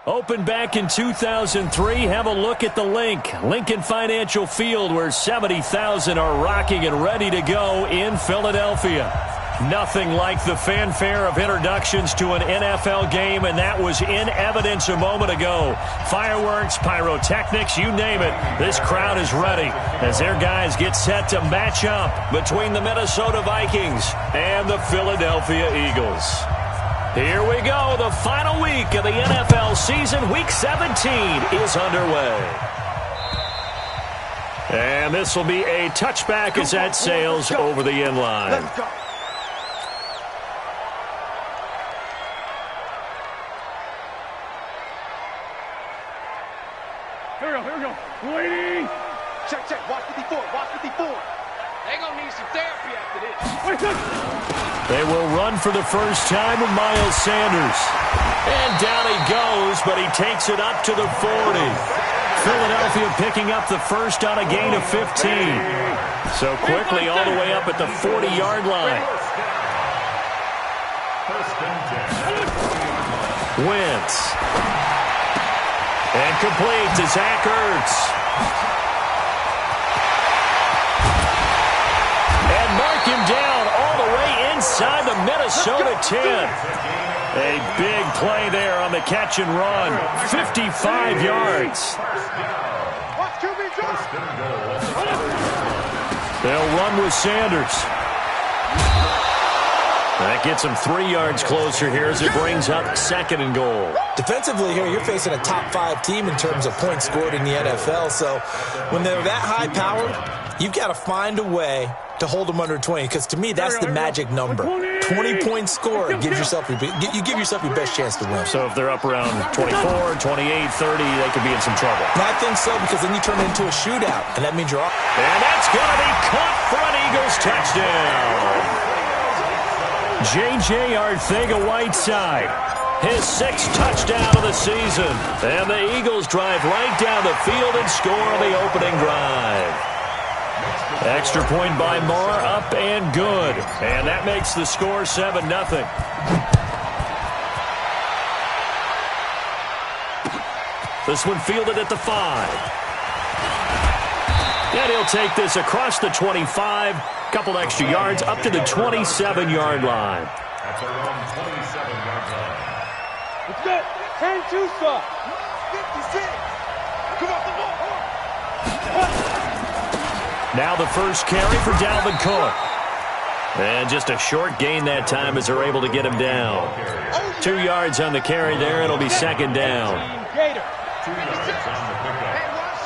Opened back in 2003, have a look at the Lincoln Financial Field, where 70,000 are rocking and ready to go in Philadelphia. Nothing like the fanfare of introductions to an NFL game, and that was in evidence a moment ago. Fireworks, pyrotechnics, you name it. This crowd is ready as their guys get set to match up between the Minnesota Vikings and the Philadelphia Eagles. Here we go. The final week of the NFL season. Week 17 is underway. And this will be a touchback as that sails over the end line. Let's go. Here we go. Waiting. Check. Watch 54. They're going to need some therapy after this. They will run for the first time with Miles Sanders. And down he goes, but he takes it up to the 40. Philadelphia picking up the first on a gain of 15. So quickly all the way up at the 40-yard line. Wentz. And complete to Zach Ertz. And mark him down all the way inside the Minnesota 10. A big play there on the catch and run. 55 yards. They'll run with Sanders. That gets him 3 yards closer here as it brings up 2nd and goal. Defensively here, you're facing a top-5 team in terms of points scored in the NFL. So when they're that high-powered, you've got to find a way to hold them under 20. Because to me, that's the magic number. 20 points scored gives yourself you give yourself your best chance to win. So if they're up around 24, 28, 30, they could be in some trouble. And I think so, because then you turn it into a shootout, and that means you're off. And that's going to be caught for an Eagles touchdown. J.J. Arcega-Whiteside, his 6th touchdown of the season. And the Eagles drive right down the field and score on the opening drive. Extra point by Moore, up and good. And that makes the score 7-0. This one fielded at the 5. And he'll take this across the 25. Couple extra yards up to the 27-yard line. That's around 27-yard line. It's good. 10-2 stop. 56. Come on, come on. Now the first carry for Dalvin Cook. And just a short gain that time as they're able to get him down. 2 yards on the carry there. It'll be 2nd down. 2 yards on the pickup.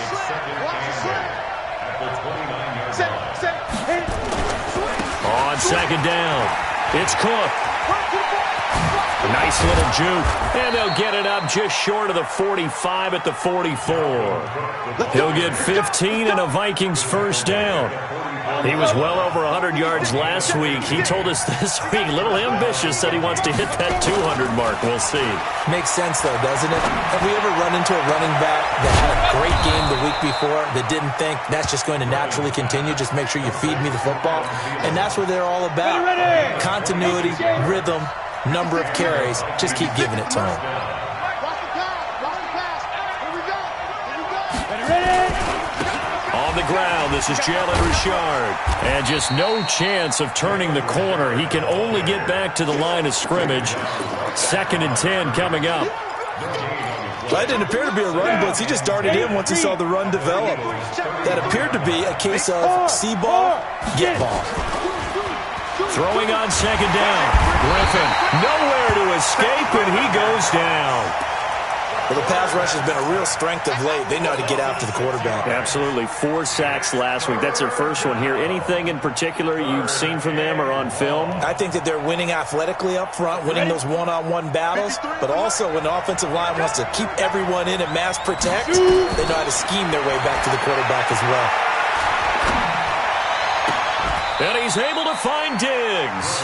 It's 2nd and 10 at the 29-yard line. On 2nd down, it's Cook. A nice little juke. And they'll get it up just short of the 45 at the 44. He'll get 15 and a Vikings first down. He was well over 100 yards last week. He told us this week, a little ambitious, said he wants to hit that 200 mark. We'll see. Makes sense, though, doesn't it? Have we ever run into a running back that had a great game the week before that didn't think that's just going to naturally continue? Just make sure you feed me the football. And that's what they're all about. Continuity, rhythm, number of carries. Just keep giving it to them. On the ground, this is Jalen Richard. And just no chance of turning the corner. He can only get back to the line of scrimmage. 2nd and 10 coming up. That didn't appear to be a run blitz. He just darted in once he saw the run develop. That appeared to be a case of see ball, get ball. Throwing on 2nd down. Griffin nowhere to escape, and he goes down. Well, the pass rush has been a real strength of late. They know how to get after the quarterback. Absolutely. 4 sacks last week. That's their first one here. Anything in particular you've seen from them or on film? I think that they're winning athletically up front, winning those one-on-one battles, but also when the offensive line wants to keep everyone in and mass protect, they know how to scheme their way back to the quarterback as well. And he's able to find Diggs.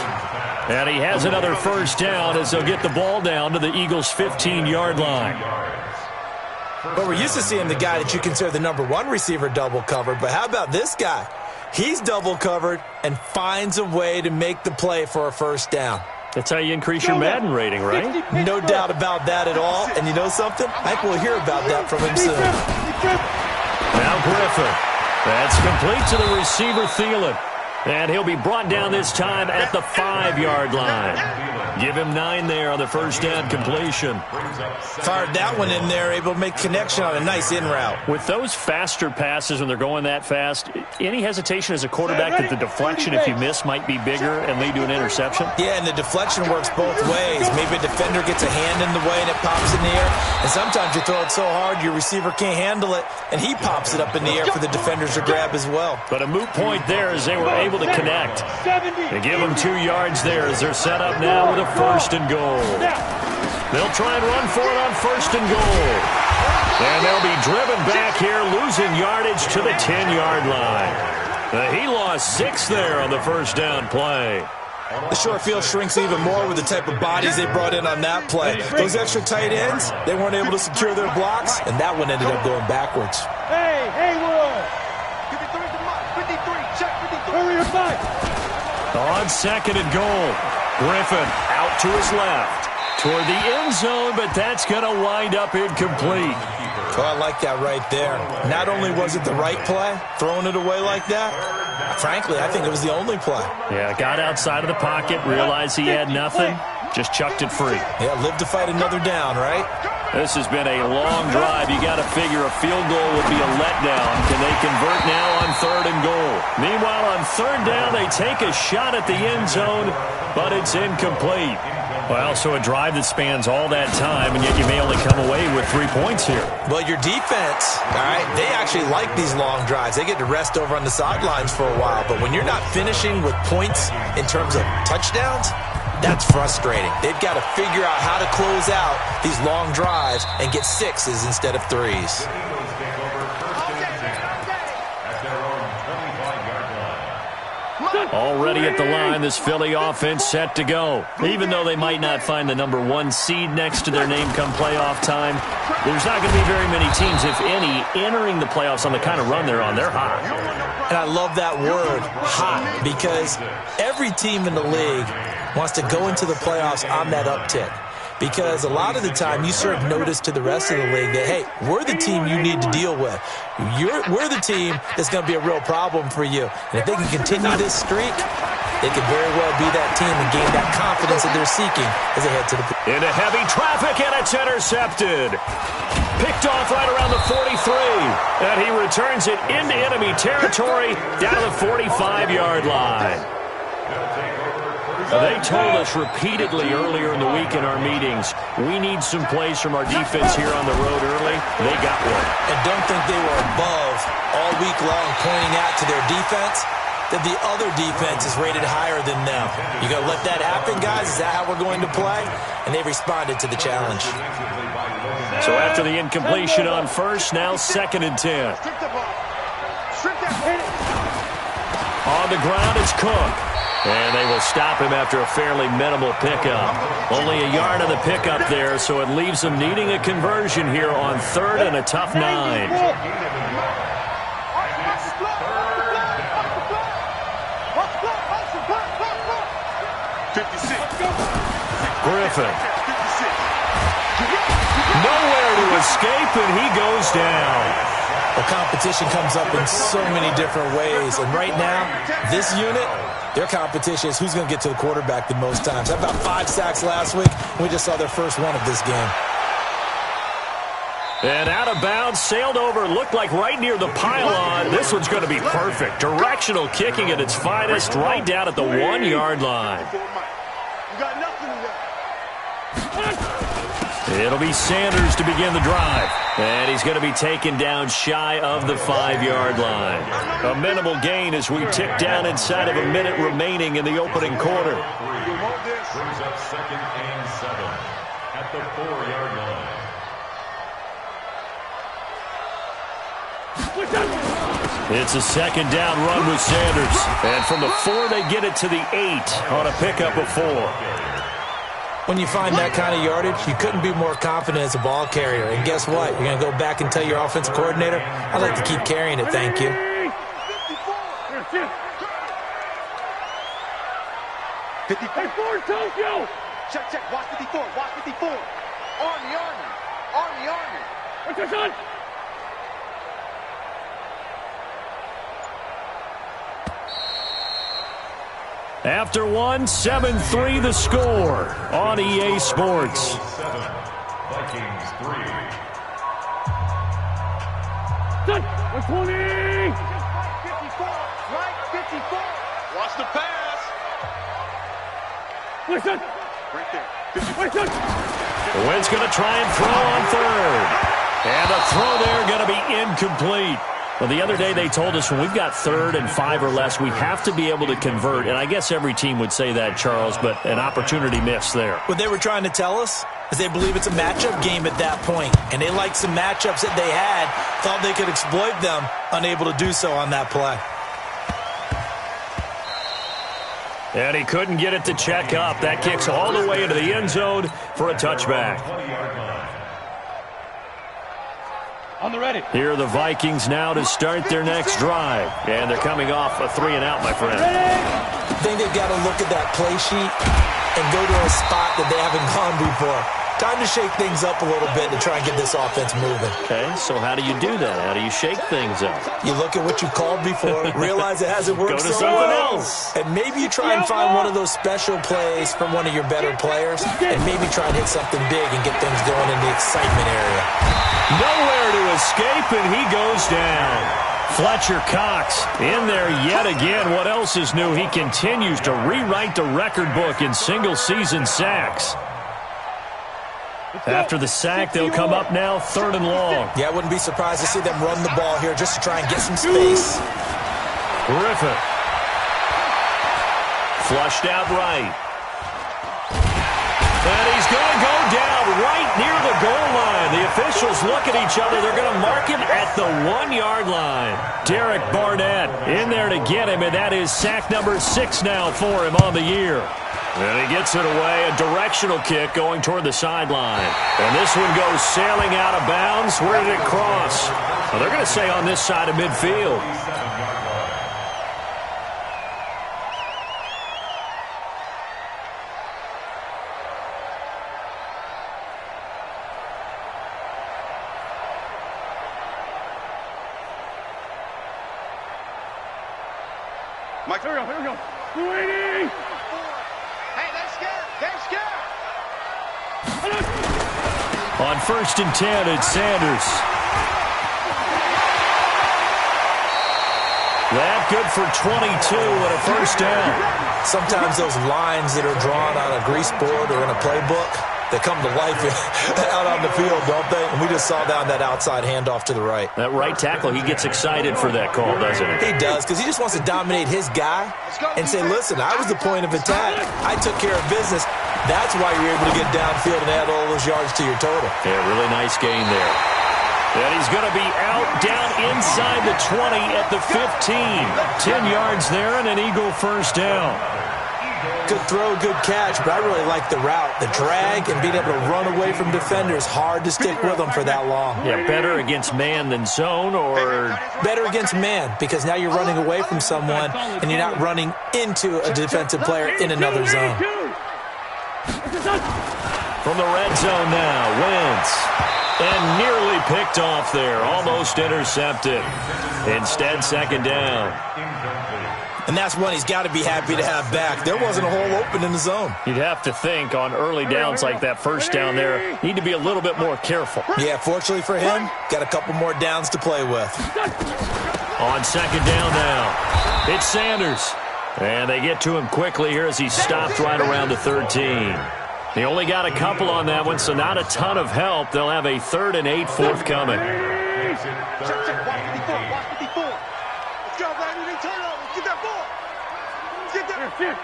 And he has another first down as they'll get the ball down to the Eagles' 15-yard line. But we're used to seeing the guy that you consider the number 1 receiver double covered. But how about this guy? He's double covered and finds a way to make the play for a first down. That's how you increase your Madden rating, right? No doubt about that at all. And you know something? I think we'll hear about that from him soon. Now Griffin. That's complete to the receiver, Thielen. And he'll be brought down this time at the 5-yard line. Give him 9 there on the first down completion. Fired that one in there, able to make connection on a nice in route. With those faster passes when they're going that fast, any hesitation as a quarterback that the deflection, if you miss, might be bigger and lead to an interception? Yeah, and the deflection works both ways. Maybe a defender gets a hand in the way and it pops in the air. And sometimes you throw it so hard your receiver can't handle it, and he pops it up in the air for the defenders to grab as well. But a moot point there as they were able to connect. They give them 2 yards there as they're set up now with a 1st and goal. They'll try and run for it on 1st and goal. And they'll be driven back here, losing yardage to the 10-yard line. He lost 6 there on the first down play. The short field shrinks even more with the type of bodies they brought in on that play. Those extra tight ends, they weren't able to secure their blocks, and that one ended up going backwards. Hey, Haywood! 53, check 53. Hurry up, back. On 2nd and goal, Griffin out to his left toward the end zone, but that's going to wind up incomplete. Oh, I like that right there. Not only was it the right play, throwing it away like that, frankly, I think it was the only play. Yeah, got outside of the pocket, realized he had nothing, just chucked it free. Yeah, live to fight another down, right? This has been a long drive. You got to figure a field goal would be a letdown. Can they convert now on 3rd and goal? Meanwhile, on 3rd down, they take a shot at the end zone, but it's incomplete. Well, so a drive that spans all that time, and yet you may only come away with 3 points here. Well, your defense, all right, they actually like these long drives. They get to rest over on the sidelines for a while. But when you're not finishing with points in terms of touchdowns, that's frustrating. They've got to figure out how to close out these long drives and get 6s instead of 3s. Already at the line, this Philly offense set to go. Even though they might not find the number 1 seed next to their name come playoff time, there's not going to be very many teams, if any, entering the playoffs on the kind of run they're on. They're hot. And I love that word, hot, because every team in the league wants to go into the playoffs on that uptick. Because a lot of the time you serve notice to the rest of the league that, hey, we're the team you need to deal with. We're the team that's going to be a real problem for you. And if they can continue this streak, they could very well be that team and gain that confidence that they're seeking as they head to the... Into heavy traffic, and it's intercepted. Picked off right around the 43. And he returns it into enemy territory down the 45-yard line. They told us repeatedly earlier in the week in our meetings, we need some plays from our defense here on the road early. They got one. And don't think they were above all week long pointing out to their defense that the other defense is rated higher than them. You going to let that happen, guys? Is that how we're going to play? And they responded to the challenge. So after the incompletion on 1st, now 2nd and 10. On the ground, it's Cook. And they will stop him after a fairly minimal pickup. Only a yard on the pickup there, so it leaves them needing a conversion here on 3rd and a tough 9. Griffin. Nowhere to escape, and he goes down. The competition comes up in so many different ways. And right now, this unit, their competition is who's going to get to the quarterback the most times. How about 5 sacks last week? We just saw their first one of this game. And out of bounds, sailed over, looked like right near the pylon. This one's going to be perfect. Directional kicking at its finest, right down at the 1-yard line. It'll be Sanders to begin the drive. And he's going to be taken down shy of the 5-yard line. A minimal gain as we tick down inside of a minute remaining in the opening quarter. Brings up 2nd and 7 at the 4-yard line. It's a 2nd down run with Sanders. And from the 4, they get it to the 8 on a pickup of 4. When you find that kind of yardage, you couldn't be more confident as a ball carrier. And guess what? You're going to go back and tell your offensive coordinator, I'd like to keep carrying it, thank you. 54, Tokyo! Check, check, watch 54, watch 54. Army, Army, Army, Army. What's your son? After one, 7-3 the score on EA Sports. 7, Vikings 3. Son, 120! Right 54, right 54. Watch the pass. Wait, son. Right there. Wait, son. The Wind's going to try and throw on third. And the throw there going to be incomplete. Well, the other day they told us when we've got 3rd and 5 or less, we have to be able to convert. And I guess every team would say that, Charles, but an opportunity missed there. What they were trying to tell us is they believe it's a matchup game at that point. And they liked some matchups that they had, thought they could exploit them, unable to do so on that play. And he couldn't get it to check up. That kicks all the way into the end zone for a touchback. On the ready. Here are the Vikings now to start their next drive. And they're coming off a 3-and-out, my friend. I think they've got to look at that play sheet and go to a spot that they haven't gone before. Time to shake things up a little bit to try and get this offense moving. Okay, so how do you do that? How do you shake things up? You look at what you called before, realize it hasn't worked Go to so something well. else. And maybe you try and find one of those special plays from one of your better players, and maybe try and hit something big and get things going in the excitement area. Nowhere to escape, and he goes down. Fletcher Cox in there yet again. What else is new? He continues to rewrite the record book in single-season sacks. After the sack, they'll come up now 3rd and long. Yeah, I wouldn't be surprised to see them run the ball here just to try and get some space. Griffin. Flushed out right. And he's going to go down right near the goal line. The officials look at each other. They're going to mark him at the 1-yard line. Derek Barnett in there to get him, and that is sack number 6 now for him on the year. And he gets it away, a directional kick going toward the sideline. And this one goes sailing out of bounds. Where did it cross? Well, they're going to say on this side of midfield. Mike, here we go. 280! Hey, they're scared. They're scared. On 1st and 10, it's Sanders. That good for 22 and a first down. Sometimes those lines that are drawn on a grease board or in a playbook, they come to life out on the field, don't they? And we just saw down that outside handoff to the right. That right tackle, he gets excited for that call, doesn't he? He does, because he just wants to dominate his guy and say, listen, I was the point of attack. I took care of business. That's why you're able to get downfield and add all those yards to your total. Yeah, really nice gain there. And he's going to be out down inside the 20 at the 15. 10 yards there and an Eagle first down. Good throw, good catch, but I really like the route. The drag and being able to run away from defenders, hard to stick with them for that long. Yeah, better against man than zone, or better against man, because now you're running away from someone and you're not running into a defensive player in another zone. From the red zone now, Wentz. And nearly picked off there, almost intercepted. Instead, 2nd down. And that's one he's got to be happy to have back. There wasn't a hole open in the zone. You'd have to think on early downs like that first down there, need to be a little bit more careful. Yeah, fortunately for him, got a couple more downs to play with. On 2nd down now, it's Sanders. And they get to him quickly here as he stopped right around the 13. He only got a couple on that one, so not a ton of help. They'll have a 3rd and 8 forthcoming. Check, watch 54, watch 54. Let's go, baby, they turn over. Get that ball. Get that. Hey,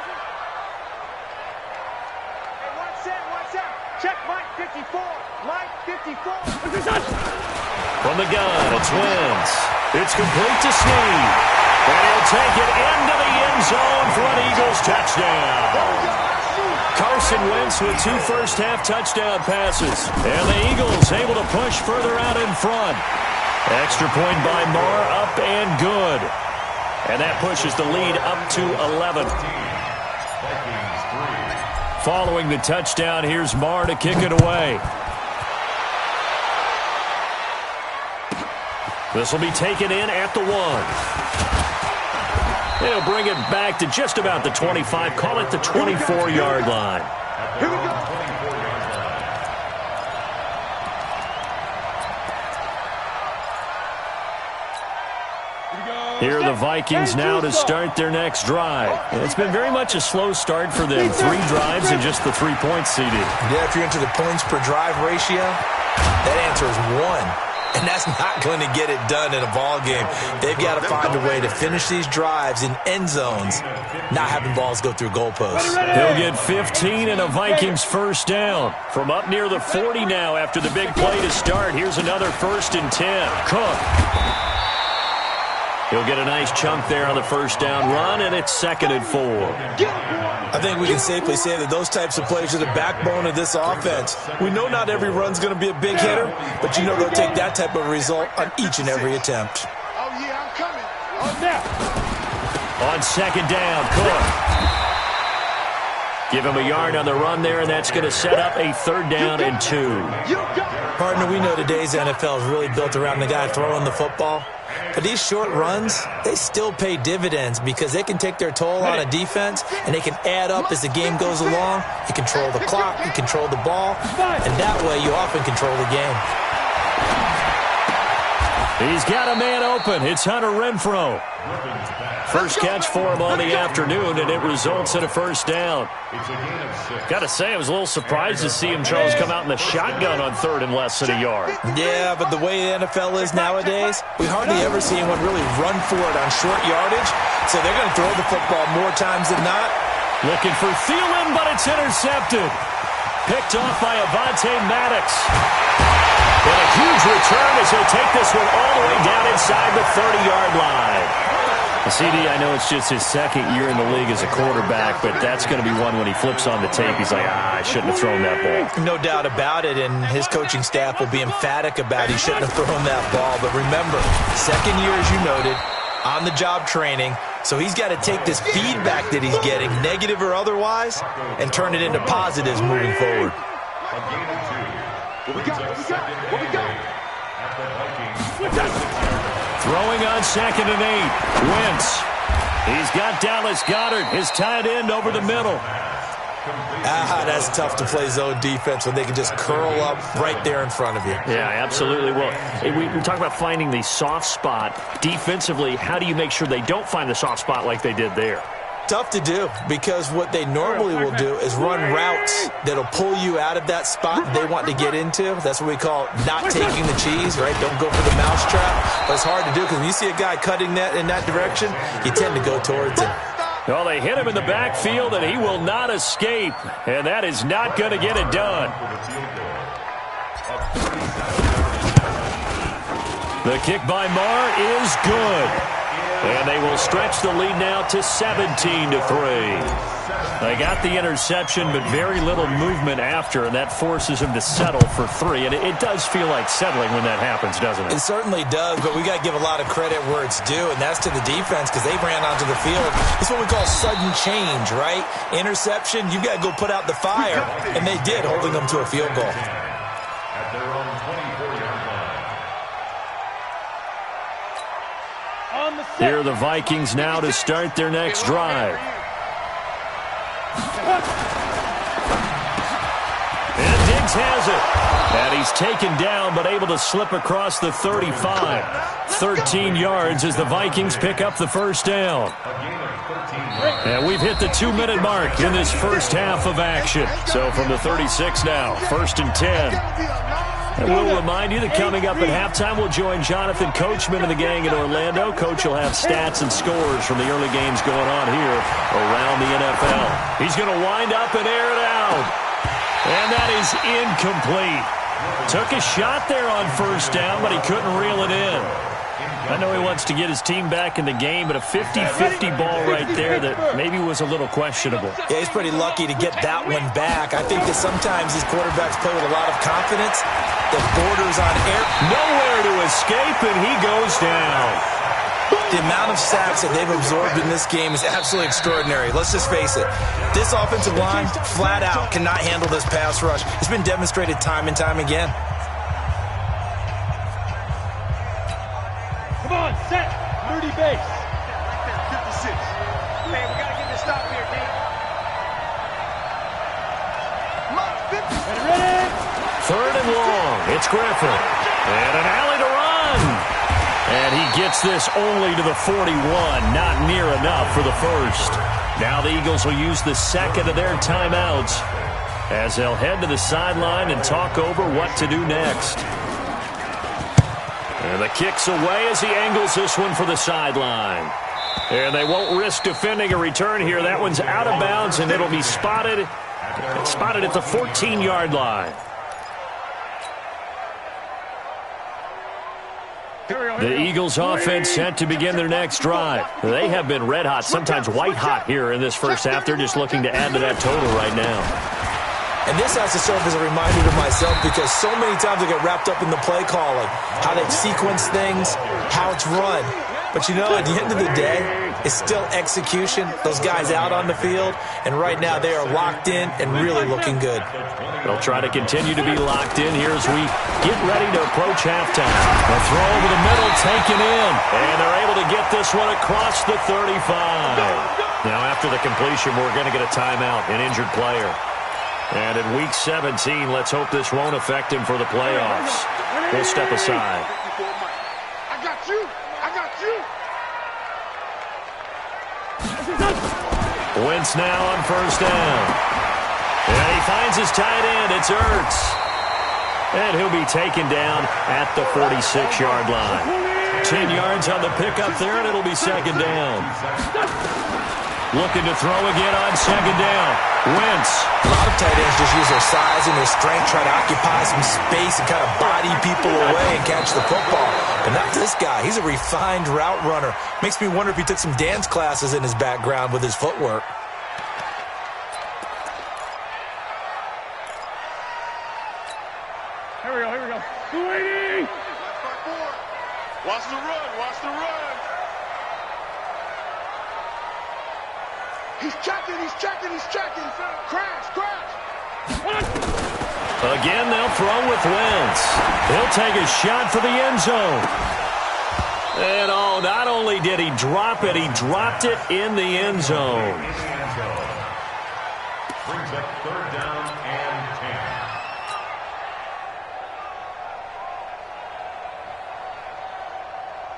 watch out. Check Mike 54. Mike 54. From the gun, it's Wentz. It's complete to Snead. And he'll take it into the end zone for an Eagles touchdown. Carson Wentz with 2 first-half touchdown passes. And the Eagles able to push further out in front. Extra point by Marr, up and good. And that pushes the lead up to 11. Vikings 3, Following the touchdown, here's Marr to kick it away. This will be taken in at the 1. They'll bring it back to just about the 25. Call it the 24-yard line. Here we go. Here are the Vikings now to start their next drive. It's been very much a slow start for them. 3 drives and just the 3 points, CD. Yeah, if you're into the points per drive ratio, that answer is 1. And that's not going to get it done in a ball game. They've got to find a way to finish these drives in end zones, not having balls go through goalposts. He'll get 15 and a Vikings first down. From up near the 40 now after the big play to start. Here's another 1st and 10. Cook. He'll get a nice chunk there on the first down run, and it's 2nd and 4. I think we can safely say that those types of plays are the backbone of this offense. We know not every run's going to be a big hitter, but you know they'll take that type of result on each and every attempt. Oh, yeah, I'm coming. Oh, now. On 2nd down, Cook. Give him a yard on the run there, and that's going to set up a 3rd down and 2. Partner, we know today's NFL is really built around the guy throwing the football. But these short runs, they still pay dividends because they can take their toll on a defense, and they can add up as the game goes along. You control the clock, you control the ball, and that way you often control the game. He's got a man open. It's Hunter Renfrow. First catch for him on the afternoon, and it results in a first down. Got to say, I was a little surprised to see him, Charles, come out in the shotgun on 3rd and less than a yard. Yeah, but the way the NFL is nowadays, we hardly ever see anyone really run for it on short yardage, so they're going to throw the football more times than not. Looking for Thielen, but it's intercepted. Picked off by Avonte Maddox. And a huge return as he'll take this one all the way down inside the 30-yard line. CD, I know it's just his 2nd year in the league as a quarterback, but that's going to be one when he flips on the tape. He's like, I shouldn't have thrown that ball. No doubt about it, and his coaching staff will be emphatic about he shouldn't have thrown that ball. But remember, 2nd year, as you noted, on-the-job training, so he's got to take this feedback that he's getting, negative or otherwise, and turn it into positives moving forward. What we got? Throwing on 2nd and 8. Wentz. He's got Dallas Goedert, his tight end, over the middle. That's tough to play zone defense when they can just curl up right there in front of you. Yeah, absolutely. Well, we talk about finding the soft spot. Defensively, how do you make sure they don't find the soft spot like they did there? Tough to do, because what they normally will do is run routes that'll pull you out of that spot they want to get into. That's what we call not taking the cheese, right? Don't go for the mousetrap. But it's hard to do because when you see a guy cutting that in that direction, you tend to go towards him. Well, they hit him in the backfield, and he will not escape. And that is not going to get it done. The kick by Marr is good. And they will stretch the lead now to 17-3. They got the interception, but very little movement after, and that forces him to settle for 3. And it does feel like settling when that happens, doesn't it? It certainly does, but we got to give a lot of credit where it's due, and that's to the defense because they ran onto the field. It's what we call sudden change, right? Interception, you've got to go put out the fire, and they did, holding them to a field goal. At their own 24-yard line. Here are the Vikings now to start their next drive. And Diggs has it. And he's taken down, but able to slip across the 35. 13 yards as the Vikings pick up the first down. And we've hit the 2-minute mark in this first half of action. So from the 36 now, 1st and 10. And we'll remind you that coming up at halftime, we'll join Jonathan Coachman and the gang in Orlando. Coach will have stats and scores from the early games going on here around the NFL. He's going to wind up and air it out. And that is incomplete. Took a shot there on first down, but he couldn't reel it in. I know he wants to get his team back in the game, but a 50-50 ball right there that maybe was a little questionable. Yeah, he's pretty lucky to get that one back. I think that sometimes these quarterbacks play with a lot of confidence that borders on air. Nowhere to escape, and he goes down. The amount of sacks that they've absorbed in this game is absolutely extraordinary. Let's just face it. This offensive line, flat out, cannot handle this pass rush. It's been demonstrated time and time again. Come on, set. Dirty base. 56. Hey, we got to get this stop here, D. Ready? Third and long. It's Griffin. And an alley to run. And he gets this only to the 41. Not near enough for the first. Now the Eagles will use the second of their timeouts as they'll head to the sideline and talk over what to do next. And the kick's away as he angles this one for the sideline. And they won't risk defending a return here. That one's out of bounds, and it'll be spotted at the 14-yard line. The Eagles offense set to begin their next drive. They have been red hot, sometimes white hot here in this first half. They're just looking to add to that total right now. And this has to serve as a reminder to myself because so many times I get wrapped up in the play calling, how they sequence things, how it's run. But, you know, at the end of the day, it's still execution. Those guys out on the field, and right now they are locked in and really looking good. They'll try to continue to be locked in here as we get ready to approach halftime. A throw over the middle, taken in, and they're able to get this one across the 35. Now, after the completion, we're going to get a timeout, an injured player. And in Week 17, let's hope this won't affect him for the playoffs. We'll step aside. I got you. I got you. Wentz now on first down. And he finds his tight end. It's Ertz. And he'll be taken down at the 46-yard line. 10 yards on the pickup there, and it'll be second down. Looking to throw again on second down. Wentz. A lot of tight ends just use their size and their strength, try to occupy some space and kind of body people away and catch the football. But not this guy. He's a refined route runner. Makes me wonder if he took some dance classes in his background with his footwork. Here we go. 280. Watch the run. He's checking. Crash. Again, they'll throw with Wentz. He'll take a shot for the end zone. And not only did he drop it, he dropped it in the end zone. Brings up third down and 10.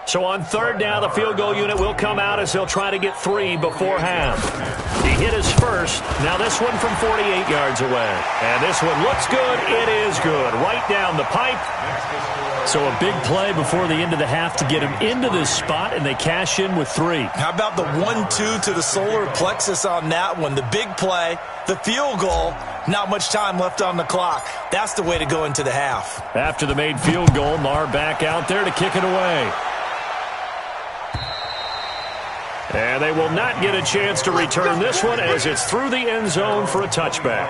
So on third down, the field goal unit will come out as they'll try to get 3 before half. He hit his first. Now this one from 48 yards away. And this one looks good. It is good. Right down the pipe. So a big play before the end of the half to get him into this spot, and they cash in with 3. How about the 1-2 to the solar plexus on that one? The big play, the field goal, not much time left on the clock. That's the way to go into the half. After the made field goal, Marr back out there to kick it away. And they will not get a chance to return this one as it's through the end zone for a touchback.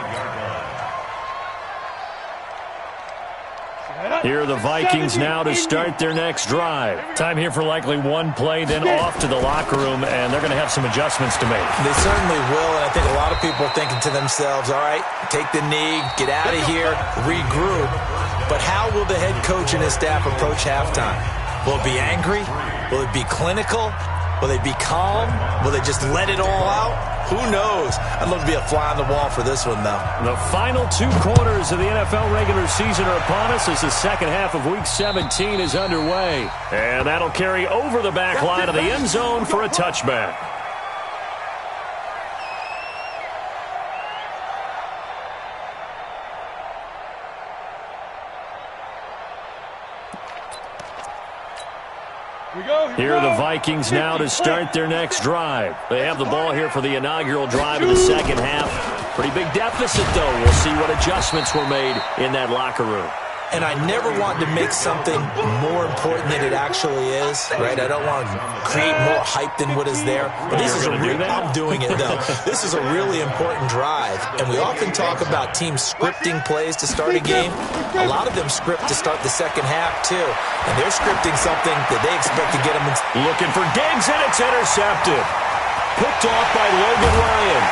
Here are the Vikings now to start their next drive. Time here for likely one play, then off to the locker room, and they're going to have some adjustments to make. They certainly will, and I think a lot of people are thinking to themselves, all right, take the knee, get out of here, regroup. But how will the head coach and his staff approach halftime? Will it be angry? Will it be clinical? Will they be calm? Will they just let it all out? Who knows? I'd love to be a fly on the wall for this one, though. The final 2 quarters of the NFL regular season are upon us as the second half of Week 17 is underway. And that'll carry over the back line of the end zone for a touchback. Here are the Vikings now to start their next drive. They have the ball here for the inaugural drive of the second half. Pretty big deficit, though. We'll see what adjustments were made in that locker room. and I never want to make something more important than it actually is, right? I don't want to create more hype than what is there. But this is I'm doing it, though. This is a really important drive, and we often talk about teams scripting plays to start a game. A lot of them script to start the second half, too, and they're scripting something that they expect to get them. Looking for Diggs, and it's intercepted. Picked off by Logan Ryan.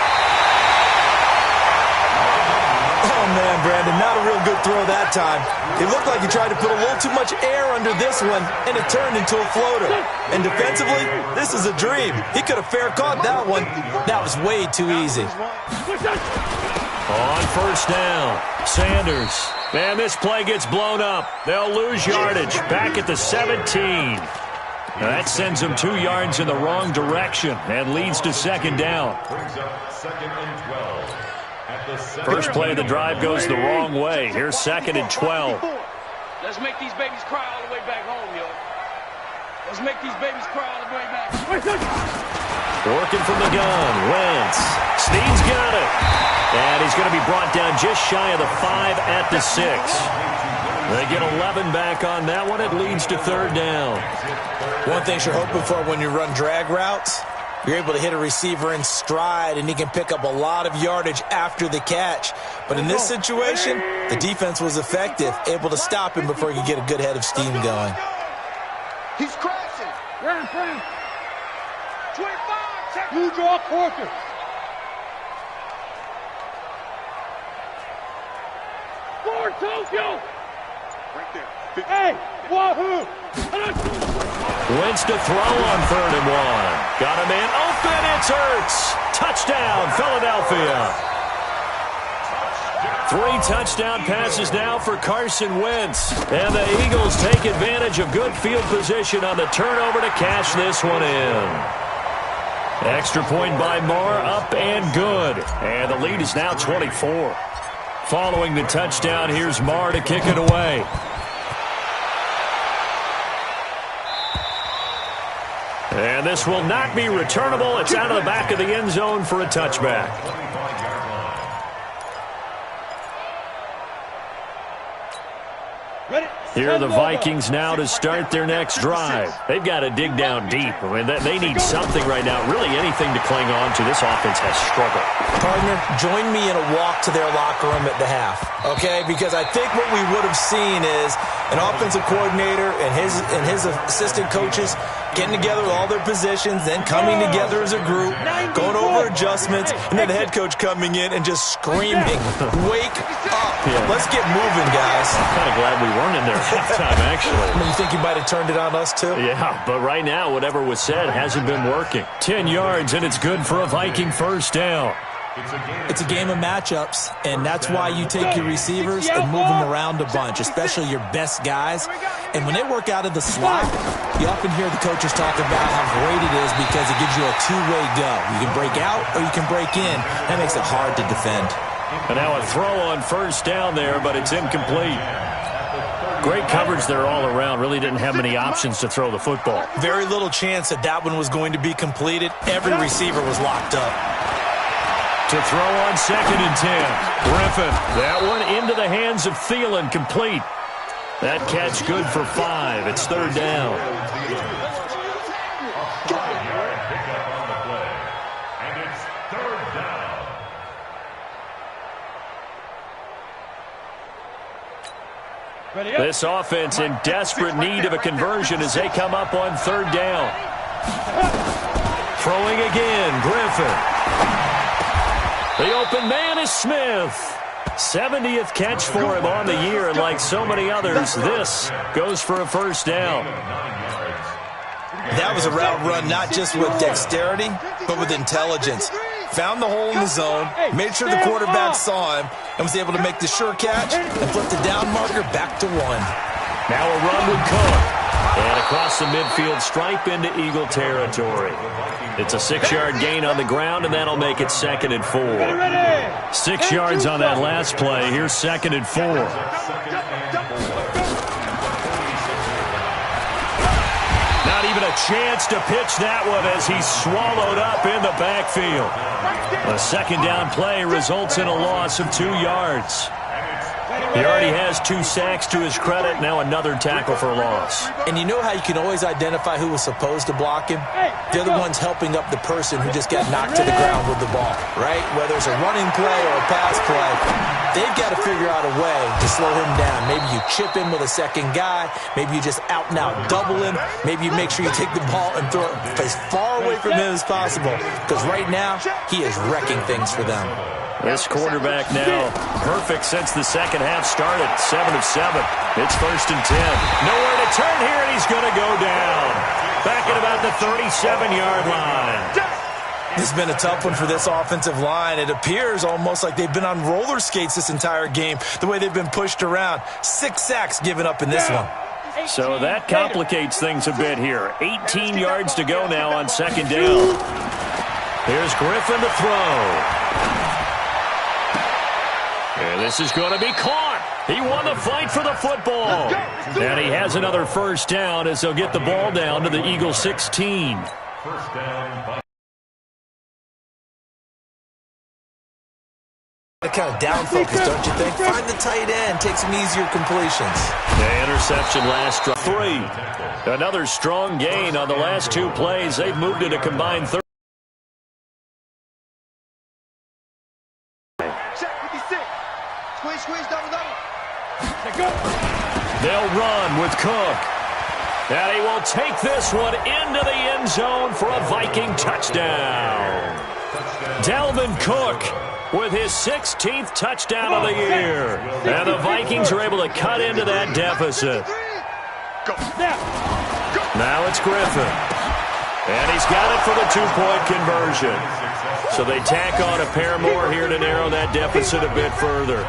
Oh, man, Brandon, not a real good throw that time. It looked like he tried to put a little too much air under this one, and it turned into a floater. And defensively, this is a dream. He could have fair caught that one. That was way too easy. On first down, Sanders. Man, this play gets blown up. They'll lose yardage. Back at the 17. Now that sends them 2 yards in the wrong direction and leads to second down. First play of the drive goes the wrong way. Here's second and 12. Let's make these babies cry all the way back home, yo. Let's make these babies cry all the way back. Working from the gun. Wentz. Snead's got it. And he's going to be brought down just shy of the 5 at the 6. They get 11 back on that one. It leads to third down. One thing you're hoping for when you run drag routes, you're able to hit a receiver in stride, and he can pick up a lot of yardage after the catch. But in this situation, the defense was effective, able to stop him before he could get a good head of steam going. He's crashing. 25. You draw Corker. For Tokyo. Right there. Hey, wahoo! Wentz to throw on 3rd and 1. Got a man open. It's Ertz. Touchdown, Philadelphia. 3 touchdown passes now for Carson Wentz. And the Eagles take advantage of good field position on the turnover to cash this one in. Extra point by Marr, up and good. And the lead is now 24. Following the touchdown, here's Marr to kick it away. And this will not be returnable. It's out of the back of the end zone for a touchback. Here are the Vikings now to start their next drive. They've got to dig down deep. I mean, they need something right now, really anything to cling on to. This offense has struggled. Partner, join me in a walk to their locker room at the half, okay? Because I think what we would have seen is an offensive coordinator and his assistant coaches getting together with all their positions, then coming together as a group, going over adjustments, and then the head coach coming in and just screaming, wake up. Yeah. Let's get moving, guys. I'm kind of glad we weren't in there at halftime, actually. You think you might have turned it on us, too? Yeah, but right now, whatever was said hasn't been working. 10 yards, and it's good for a Viking first down. It's a game of matchups, and that's why you take your receivers and move them around a bunch, especially your best guys. And when they work out of the slot, you often hear the coaches talk about how great it is because it gives you a two-way go. You can break out or you can break in. That makes it hard to defend. And now a throw on first down there, but it's incomplete. Great coverage there all around. Really didn't have many options to throw the football. Very little chance that that one was going to be completed. Every receiver was locked up. To throw on 2nd and 10. Griffin. That one into the hands of Thielen, complete. That catch good for 5. It's 3rd down. This offense in desperate need of a conversion as they come up on 3rd down. Throwing again, Griffin. The open man is Smith. 70th catch for him on the year, and like so many others, this goes for a first down. That was a route run not just with dexterity, but with intelligence. Found the hole in the zone, made sure the quarterback saw him, and was able to make the sure catch and flip the down marker back to 1. Now a run with Cook. And across the midfield stripe into Eagle territory. It's a 6-yard gain on the ground, and that'll make it 2nd and 4. 6 yards on that last play. Here's 2nd and 4. Not even a chance to pitch that one as he's swallowed up in the backfield. A 2nd down play results in a loss of 2 yards. He already has 2 sacks to his credit. Now another tackle for loss. And you know how you can always identify who was supposed to block him? They're the ones helping up the person who just got knocked to the ground with the ball, right? Whether it's a running play or a pass play, they've got to figure out a way to slow him down. Maybe you chip him with a second guy. Maybe you just out-and-out double him. Maybe you make sure you take the ball and throw it as far away from him as possible. Because right now, he is wrecking things for them. This quarterback now perfect since the second half started. 7 of 7. It's 1st and 10. Nowhere to turn here, and he's going to go down. Back at about the 37-yard line. This has been a tough one for this offensive line. It appears almost like they've been on roller skates this entire game, the way they've been pushed around. 6 sacks given up in this one. So that complicates things a bit here. 18 yards to go now on 2nd down. Here's Griffin to throw. And this is going to be caught. He won the fight for the football. And he has another 1st down as they'll get the ball down to the Eagles 16. 1st down. Kind of down focus, don't you think? Find the tight end, take some easier completions. The interception last drive. 3. Another strong gain on the last 2 plays. They've moved it a combined 30. They'll run with Cook. And he will take this one into the end zone for a Viking touchdown. Dalvin Cook with his 16th touchdown of the year. And the Vikings are able to cut into that deficit. Now it's Griffin. And he's got it for the 2-point conversion. So they tack on a pair more here to narrow that deficit a bit further.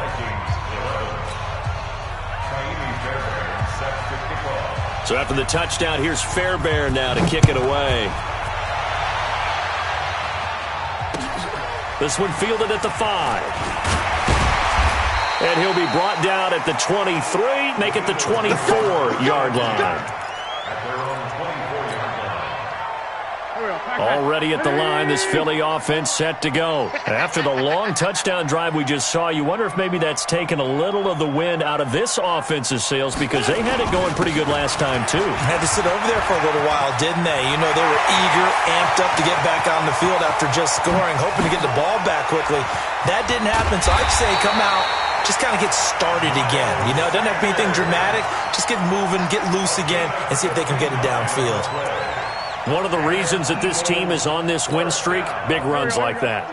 So after the touchdown, here's Fairbairn now to kick it away. This one fielded at the 5. And he'll be brought down at the 23, make it the 24-yard line. Already at the line, this Philly offense set to go. After the long touchdown drive we just saw, you wonder if maybe that's taken a little of the wind out of this offense's sails because they had it going pretty good last time, too. Had to sit over there for a little while, didn't they? You know, they were eager, amped up to get back on the field after just scoring, hoping to get the ball back quickly. That didn't happen, so I'd say come out, just kind of get started again. You know, it doesn't have to be anything dramatic. Just get moving, get loose again, and see if they can get it downfield. One of the reasons that this team is on this win streak, big runs like that.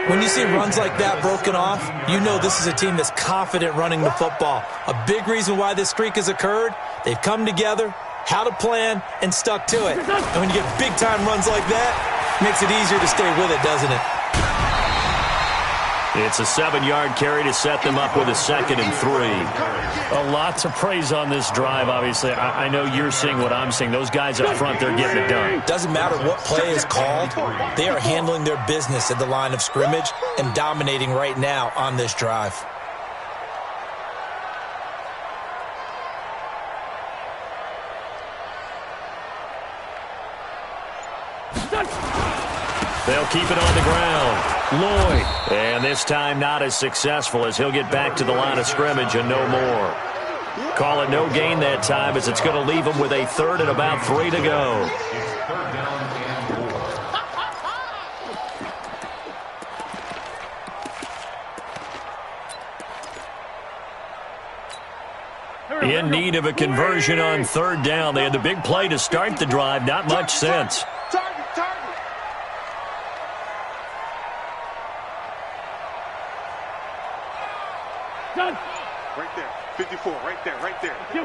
When you see runs like that broken off, you know this is a team that's confident running the football. A big reason why this streak has occurred, they've come together, had a plan, and stuck to it. And when you get big-time runs like that, it makes it easier to stay with it, doesn't it? It's a 7-yard carry to set them up with a 2nd and 3. A lot to praise on this drive, obviously. I know you're seeing what I'm seeing. Those guys up front, they're getting it done. Doesn't matter what play is called. They are handling their business at the line of scrimmage and dominating right now on this drive. They'll keep it on the ground. Lloyd. And this time not as successful as he'll get back to the line of scrimmage and no more. Call it no gain that time as it's going to leave him with a 3rd and about 3 to go. In need of a conversion on 3rd down. They had the big play to start the drive. Not much sense. Right there. 54. Right there. Kill.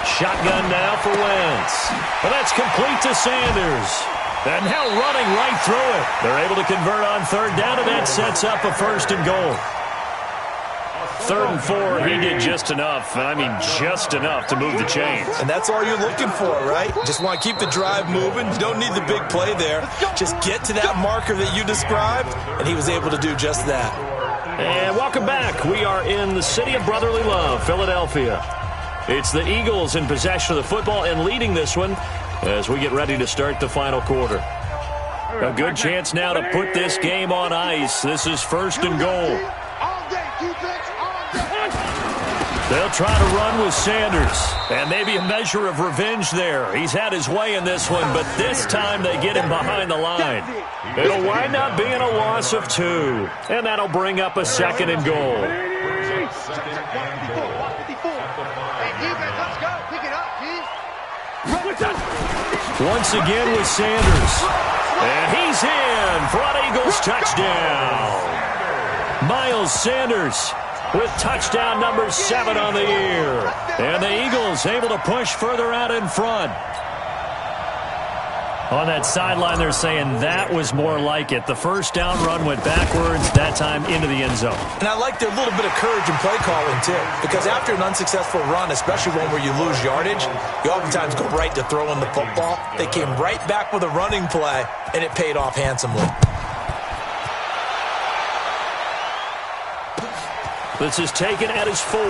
Shotgun now for Wentz. Well, that's complete to Sanders. And now running right through it. They're able to convert on 3rd down, and that sets up a 1st and goal. 3rd and 4, he did just enough. I mean, just enough to move the chains. And that's all you're looking for, right? Just want to keep the drive moving. You don't need the big play there. Just get to that marker that you described, and he was able to do just that. And welcome back. We are in the city of brotherly love, Philadelphia. It's the Eagles in possession of the football and leading this one as we get ready to start the final quarter. A good chance now to put this game on ice. This is 1st and goal. They'll try to run with Sanders, and maybe a measure of revenge there. He's had his way in this one, but this time they get him behind the line. It'll wind up being a loss of 2, and that'll bring up a 2nd and goal. Once again with Sanders, and he's in for an Eagles touchdown. Miles Sanders with touchdown number 7 on the year. And the Eagles able to push further out in front. On that sideline, they're saying that was more like it. The first down run went backwards, that time into the end zone. And I like their little bit of courage in play calling, too. Because after an unsuccessful run, especially one where you lose yardage, you oftentimes go right to throwing the football. They came right back with a running play, and it paid off handsomely. This is taken at his 4.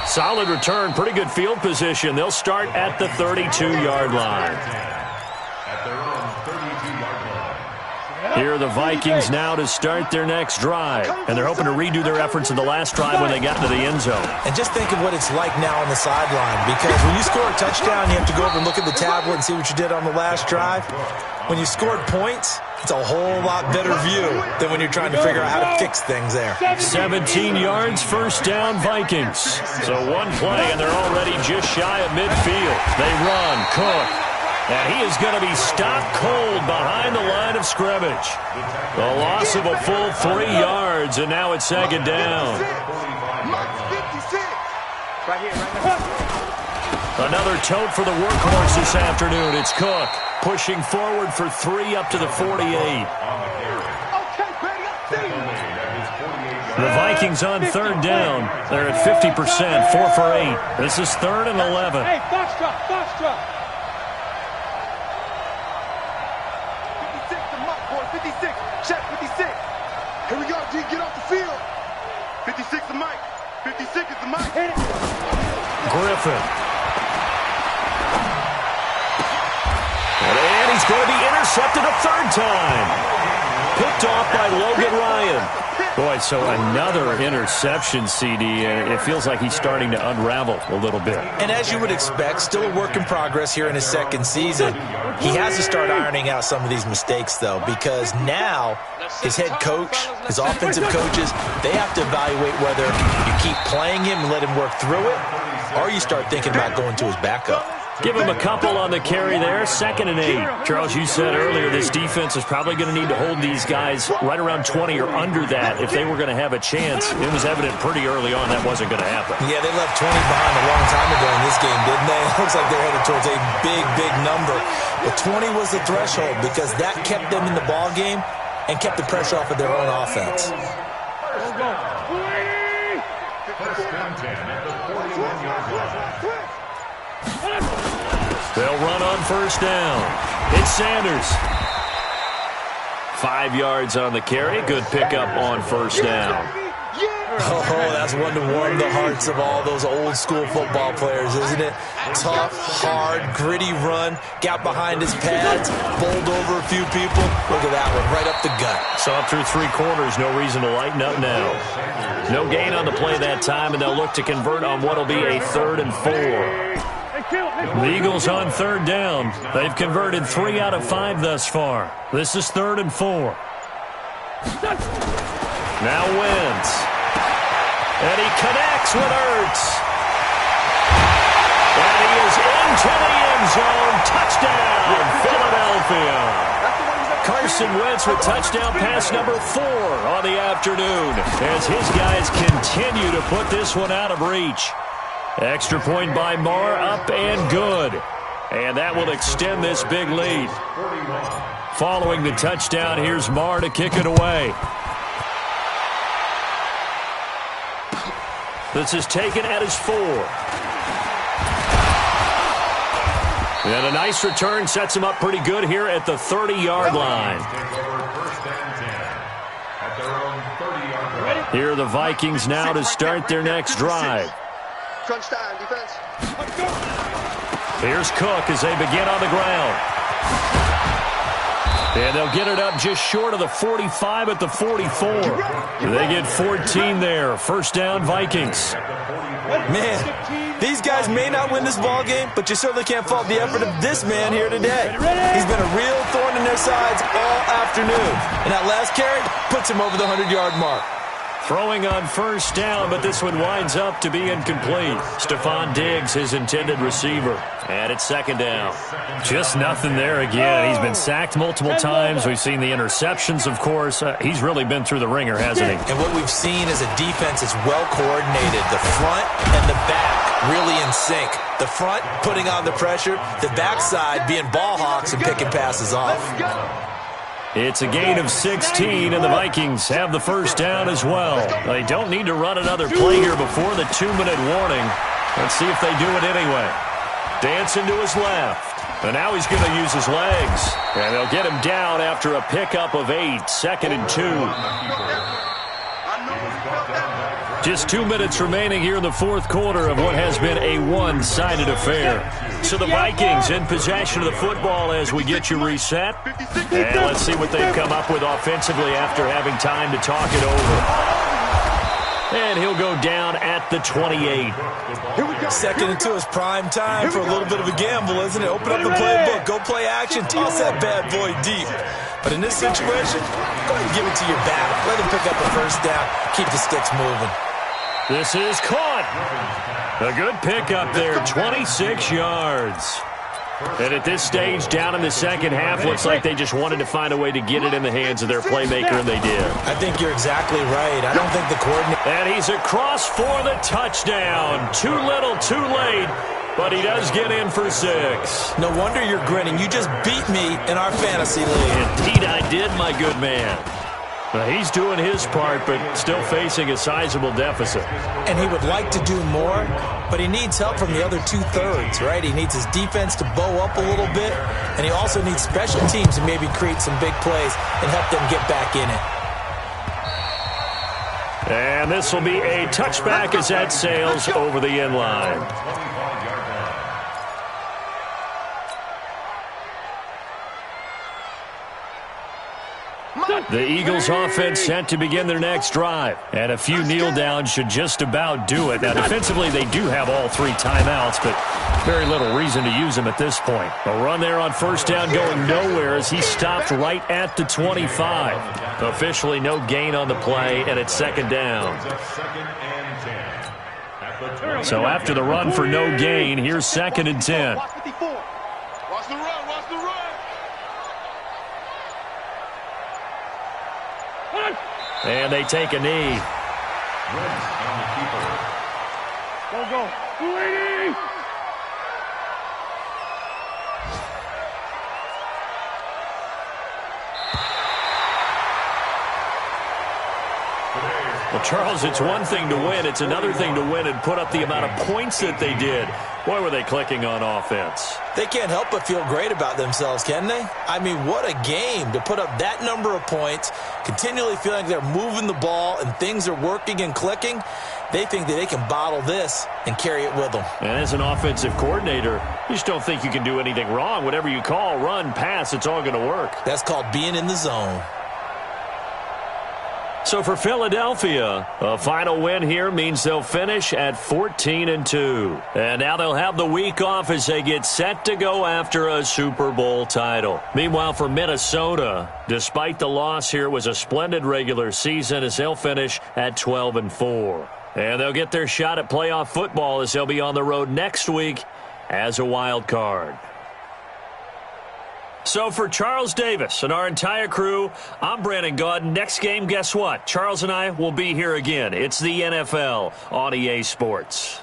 Solid return, pretty good field position. They'll start at the 32-yard line. Here are the Vikings now to start their next drive. And they're hoping to redo their efforts in the last drive when they got into the end zone. And just think of what it's like now on the sideline. Because when you score a touchdown, you have to go over and look at the tablet and see what you did on the last drive. When you scored points, it's a whole lot better view than when you're trying to figure out how to fix things there. 17 yards, first down, Vikings. So one play, and they're already just shy of midfield. They run, Cook. And he is going to be stopped cold behind the line of scrimmage. The loss of a full 3 yards, and now it's 2nd down. Another tote for the workhorse this afternoon. It's Cook pushing forward for 3 up to the 48. The Vikings on 3rd down. They're at 50%, 4 for 8. This is 3rd and 11. Hey, box drop, box drop. 56 to Mike, boy, 56. Check 56. Here we go, G, get off the field. 56 to Mike. 56 is the Mike. Hit it. Griffin. And he's going to be intercepted a 3rd time. Picked off by Logan Ryan. Boy, so another interception, CD, and it feels like he's starting to unravel a little bit. And as you would expect, still a work in progress here in his 2nd season. He has to start ironing out some of these mistakes, though, because now his head coach, his offensive coaches, they have to evaluate whether you keep playing him and let him work through it, or you start thinking about going to his backup. Give him a couple on the carry there, 2nd and 8. Charles, you said earlier this defense is probably going to need to hold these guys right around 20 or under that if they were going to have a chance. It was evident pretty early on that wasn't going to happen. Yeah, they left 20 behind a long time ago in this game, didn't they? It looks like they're headed towards a big, big number. But 20 was the threshold because that kept them in the ball game and kept the pressure off of their own offense. They'll run on 1st down. It's Sanders. 5 yards on the carry. Good pickup on 1st down. Oh, that's one to warm the hearts of all those old school football players, isn't it? Tough, hard, gritty run. Got behind his pads, bowled over a few people. Look at that one, right up the gut. Saw through 3 quarters. No reason to lighten up now. No gain on the play that time, and they'll look to convert on what will be a 3rd and 4. The Eagles on 3rd down. They've converted 3 out of 5 thus far. This is 3rd and 4. Now Wentz. And he connects with Ertz. And he is into the end zone. Touchdown, Philadelphia. Carson Wentz with touchdown pass number 4 on the afternoon as his guys continue to put this one out of reach. Extra point by Marr, up and good. And that will extend this big lead. Following the touchdown, here's Marr to kick it away. This is taken at his 4. And a nice return sets him up pretty good here at the 30-yard line. Here are the Vikings now to start their next drive. Crunch time, defense. Here's Cook as they begin on the ground. And they'll get it up just short of the 45 at the 44. They get 14 there. First down, Vikings. Man, these guys may not win this ball game, but you certainly can't fault the effort of this man here today. He's been a real thorn in their sides all afternoon. And that last carry puts him over the 100-yard mark. Throwing on first down, but this one winds up to be incomplete. Stephon Diggs, his intended receiver. And it's second down. Just nothing there again. He's been sacked multiple times. We've seen the interceptions, of course. He's really been through the ringer, hasn't he? And what we've seen is a defense that's well coordinated. The front and the back really in sync. The front putting on the pressure. The backside being ball hawks and picking passes off. It's a gain of 16, and the Vikings have the first down as well. They don't need to run another play here before the 2-minute warning. Let's see if they do it anyway. Dancing to his left. And now he's going to use his legs. And they'll get him down after a pickup of 8, 2nd and 2. Just 2 minutes remaining here in the fourth quarter of what has been a one-sided affair. So the Vikings in possession of the football as we get you reset. And let's see what they've come up with offensively after having time to talk it over. And he'll go down at the 28. 2nd and 2 is prime time for a little bit of a gamble, isn't it? Open up the playbook, go play action, toss that bad boy deep. But in this situation, go ahead and give it to your back. Let him pick up the first down, keep the sticks moving. This is caught. A good pickup there, 26 yards. And at this stage, down in the second half, looks like they just wanted to find a way to get it in the hands of their playmaker, and they did. I think you're exactly right. I don't think the coordinator... And he's across for the touchdown. Too little, too late, but he does get in for 6. No wonder you're grinning. You just beat me in our fantasy league. Indeed I did, my good man. He's doing his part, but still facing a sizable deficit. And he would like to do more, but he needs help from the other 2/3, right? He needs his defense to bow up a little bit, and he also needs special teams to maybe create some big plays and help them get back in it. And this will be a touchback as that sails over the end line. The Eagles offense set to begin their next drive. And a few kneel downs should just about do it. Now, defensively, they do have all 3 timeouts, but very little reason to use them at this point. A run there on first down going nowhere as he stopped right at the 25. Officially no gain on the play, and it's second down. So after the run for no gain, here's 2nd and 10. Watch the run, watch the run. And they take a knee. Go. 280. Well, Charles, it's one thing to win. It's another thing to win and put up the amount of points that they did. Boy, were they clicking on offense. They can't help but feel great about themselves, can they? I mean, what a game to put up that number of points, continually feeling like they're moving the ball and things are working and clicking. They think that they can bottle this and carry it with them. And as an offensive coordinator, you just don't think you can do anything wrong. Whatever you call, run, pass, it's all going to work. That's called being in the zone. So for Philadelphia, a final win here means they'll finish at 14-2. And now they'll have the week off as they get set to go after a Super Bowl title. Meanwhile, for Minnesota, despite the loss here, it was a splendid regular season as they'll finish at 12-4. And they'll get their shot at playoff football as they'll be on the road next week as a wild card. So for Charles Davis and our entire crew, I'm Brandon Gaudin. Next game, guess what? Charles and I will be here again. It's the NFL on EA Sports.